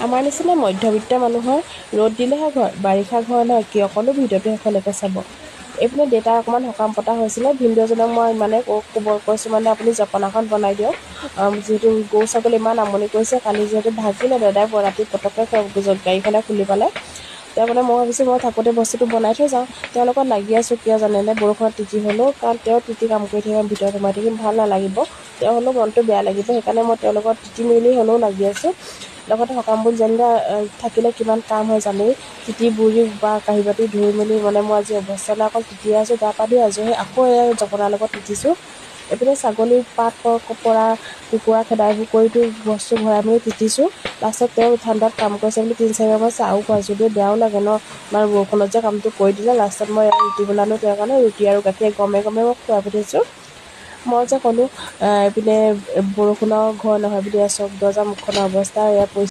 আমাৰ নিচিনা মধ্যবিত্ত মানুহৰ ৰ'দ দিলেহে ঘৰ, বাৰিষা ঘৰ নহয় কি অকলো ভিডিঅ'টো শেষলৈকে চাব। এইপিনে দেউতাৰ অকণমান সকাম পতা হৈছিলে, ভিনদেউজনক মই ইমানে কৈছোঁ মানে আপুনি জপনাখন বনাই দিয়ক, যিহেতু গৰু ছাগলী ইমান আমনি কৰিছে। কালি যিহেতু ভাগিলে দাদাই ৰাতি পটককৈ গাড়ীখনে খুলি পালে। তেওঁ মানে মই ভাবিছোঁ মই থাকোঁতে বস্তুটো বনাই থৈ যাওঁ। তেওঁৰ লগত লাগি আছোঁ কিয় জানেনে, বৰষুণত তিতি হ'লেও, কাৰণ তেওঁ তিতি কাম কৰি থাকিম ভিতৰত সোমাই থাকিম ভাল নালাগিব, তেওঁ হ'লেও মনটো বেয়া লাগিব। সেইকাৰণে মই তেওঁৰ লগত তিতি মেলি হ'লেও লাগি আছোঁ। লগতে সকামবোৰ যেনিবা থাকিলে কিমান কাম হয় জানেই, তিতি বুৰি বা কাঁহী বাতি ধুই মেলি মানে মই আজি অৱস্থা নাই, অকল তিতিয়ে আছোঁ। গা পা ধুই আজৰি আকৌ জপনাৰ লগত তিতিছোঁ। এইপিনে ছাগলীৰ পাত পৰা কুকুৰা খেদা এইবোৰ কৰিতো বস্তু ভৰাই মেলি তিতিছোঁ। লাষ্টত তেওঁ ঠাণ্ডাত কাম কৰিছে বুলি 3-4বাৰমান চাহো খুৱাইছোঁ। দেই বেয়াও লাগে ন, ইমান বৰষুণত যে কামটো কৰি দিলে। লাষ্টত মই ৰুটি বনালোঁ তেওঁৰ কাৰণে, ৰুটি আৰু গাখীৰ গৰমে গৰমে মই খুৱাই পঠিয়াইছোঁ। মই যে ক'লোঁ এইপিনে বৰষুণৰ ঘৰ নহয় বুলি, চব দৰ্জা মুখনৰ অৱস্থা এয়া পৰিছে।